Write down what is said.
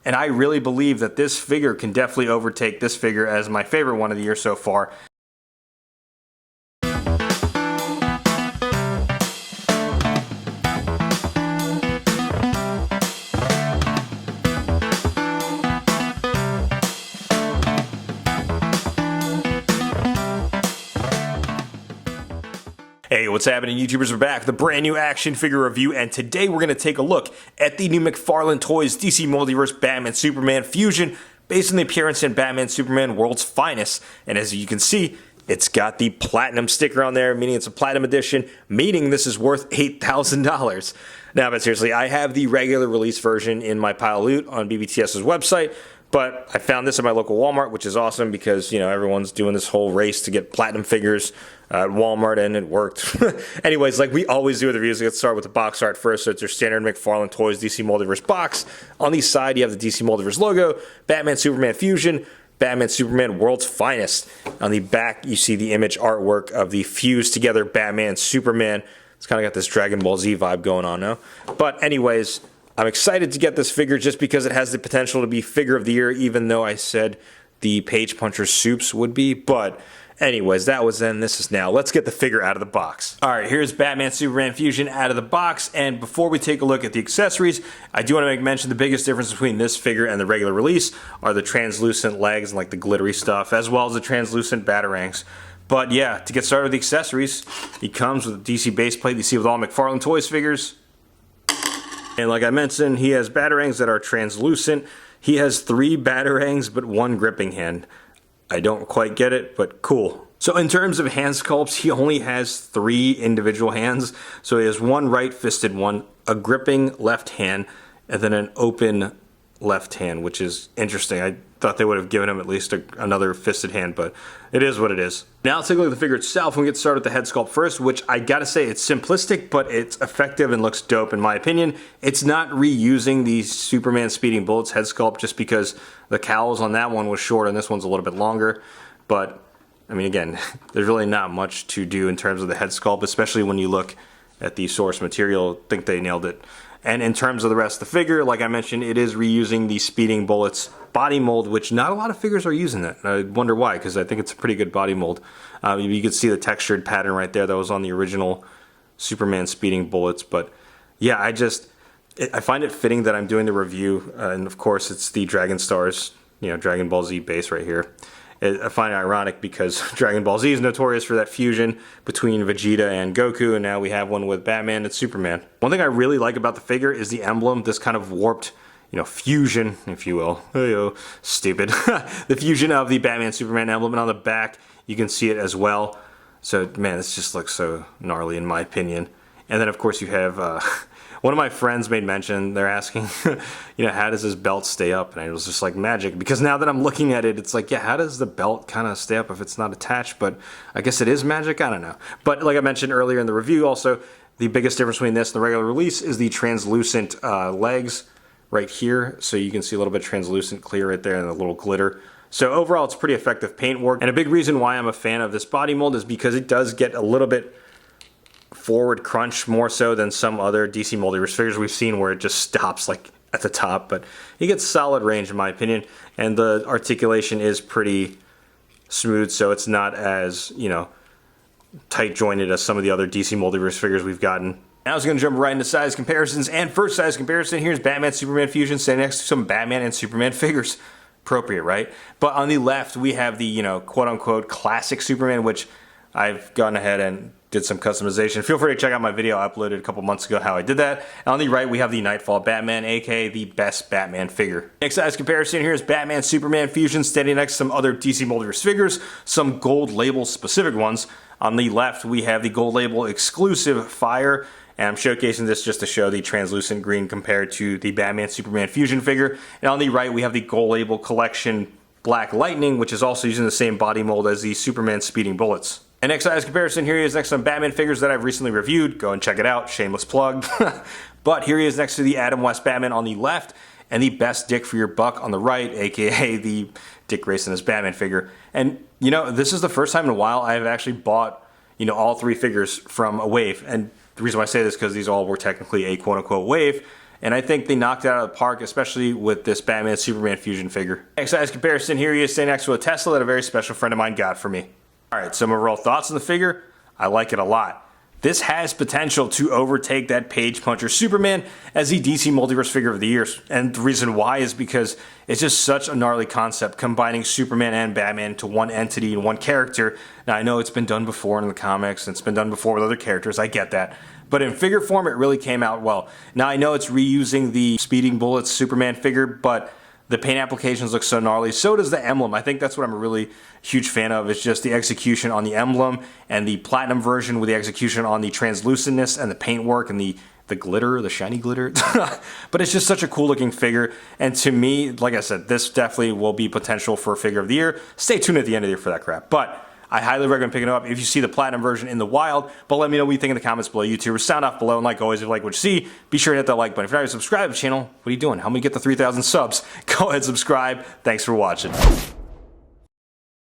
and I really believe that this figure can definitely overtake this figure as my favorite one of the year so far. Hey, what's happening, YouTubers? We're back with a brand new action figure review, and today we're going to take a look at the new McFarlane Toys DC Multiverse Batman Superman Fusion, based on the appearance in Batman Superman World's Finest. And as you can see, it's got the platinum sticker on there, meaning it's a platinum edition, meaning this is worth $8,000. Now, but seriously, I have the regular release version in my pile of loot on BBTS's website, but I found this at my local Walmart, which is awesome because, you know, everyone's doing this whole race to get platinum figures at Walmart, and it worked. Anyways, like we always do with the reviews, let's start with the box art first. So it's your standard McFarlane Toys DC Multiverse box. On the side, you have the DC Multiverse logo, Batman Superman Fusion, Batman Superman World's Finest. On the back, you see the image artwork of the fused together Batman Superman. It's kind of got this Dragon Ball Z vibe going on now. But anyways, I'm excited to get this figure just because it has the potential to be figure of the year, even though I said the Page Puncher Soups would be. But anyways, that was then, this is now. Let's get the figure out of the box. Alright, here's Batman Superman Fusion out of the box, and before we take a look at the accessories, I do want to make mention the biggest difference between this figure and the regular release are the translucent legs and like the glittery stuff, as well as the translucent batarangs. But yeah, to get started with the accessories, he comes with a DC base plate you see with all McFarlane Toys figures. And like I mentioned, he has batarangs that are translucent. He has 3 batarangs but 1 gripping hand. I don't quite get it, but cool. So in terms of hand sculpts, he only has 3 individual hands. So he has 1 right-fisted one, a gripping left hand, and then an open left hand, which is interesting. I thought they would have given him at least another fisted hand, but it is what it is. Now let's take a look at the figure itself. We get started with the head sculpt first, which I gotta say, it's simplistic, but it's effective and looks dope in my opinion. It's not reusing the Superman Speeding Bullets head sculpt just because the cowls on that one was short and this one's a little bit longer. But, I mean, again, there's really not much to do in terms of the head sculpt, especially when you look at the source material. I think they nailed it. And in terms of the rest of the figure, like I mentioned, it is reusing the Speeding Bullets body mold, which not a lot of figures are using that. I wonder why, because I think it's a pretty good body mold. You can see the textured pattern right there that was on the original Superman Speeding Bullets. But yeah, I find it fitting that I'm doing the review, and of course it's the Dragon Stars, you know, Dragon Ball Z base right here. I find it ironic because Dragon Ball Z is notorious for that fusion between Vegeta and Goku, and now we have one with Batman and Superman. One thing I really like about the figure is the emblem, this kind of warped, you know, fusion, if you will. Oh, stupid. The fusion of the Batman Superman emblem, and on the back you can see it as well. So, man, this just looks so gnarly in my opinion. And then, of course, you have one of my friends made mention, they're asking, you know, how does this belt stay up? And I was just like, magic. Because now that I'm looking at it, it's like, yeah, how does the belt kind of stay up if it's not attached? But I guess it is magic, I don't know. But like I mentioned earlier in the review also, the biggest difference between this and the regular release is the translucent legs right here. So you can see a little bit translucent clear right there and a little glitter. So overall, it's pretty effective paint work. And a big reason why I'm a fan of this body mold is because it does get a little bit forward crunch, more so than some other DC Multiverse figures we've seen where it just stops like at the top. But he gets solid range in my opinion, and the articulation is pretty smooth, so it's not as, you know, tight jointed as some of the other DC Multiverse figures we've gotten. Now I was going to jump right into size comparisons, and first size comparison, here's Batman Superman Fusion standing next to some Batman and Superman figures. Appropriate, right? But on the left we have the, you know, quote-unquote classic Superman, which I've gone ahead and did some customization. Feel free to check out my video I uploaded a couple months ago how I did that. And on the right we have the Nightfall Batman, aka the best Batman figure. Next size comparison, here's Batman Superman Fusion standing next to some other DC Multiverse figures, some gold label specific ones. On the left we have the gold label exclusive Fire, and I'm showcasing this just to show the translucent green compared to the Batman Superman Fusion figure. And on the right we have the gold label collection Black Lightning, which is also using the same body mold as the Superman Speeding Bullets. And next size comparison, here he is next to some Batman figures that I've recently reviewed. Go and check it out, shameless plug. But here he is next to the Adam West Batman on the left, and the best Dick for your buck on the right, aka the Dick Grayson as Batman figure. And, you know, this is the first time in a while I've actually bought, you know, all 3 figures from a wave. And the reason why I say this is because these all were technically a quote-unquote wave. and I think they knocked it out of the park, especially with this Batman Superman fusion figure. Next size comparison, here he is standing next to a Tesla that a very special friend of mine got for me. Alright, some overall thoughts on the figure. I like it a lot. This has potential to overtake that Page Puncher Superman as the DC Multiverse figure of the year. And the reason why is because it's just such a gnarly concept, combining Superman and Batman to one entity and one character. Now, I know it's been done before in the comics, and it's been done before with other characters, I get that. But in figure form, it really came out well. Now, I know it's reusing the Speeding Bullets Superman figure, but the paint applications look so gnarly. So does the emblem. I think that's what I'm a really huge fan of. It's just the execution on the emblem, and the platinum version with the execution on the translucentness and the paintwork and the glitter, the shiny glitter. But it's just such a cool looking figure. And to me, like I said, this definitely will be potential for a figure of the year. Stay tuned at the end of the year for that crap. But I highly recommend picking it up if you see the platinum version in the wild. But let me know what you think in the comments below. YouTubers, sound off below. And like always, if you like what you see, be sure to hit that like button. If you're not already subscribed to the channel, what are you doing? Help me get the 3,000 subs. Go ahead and subscribe. Thanks for watching.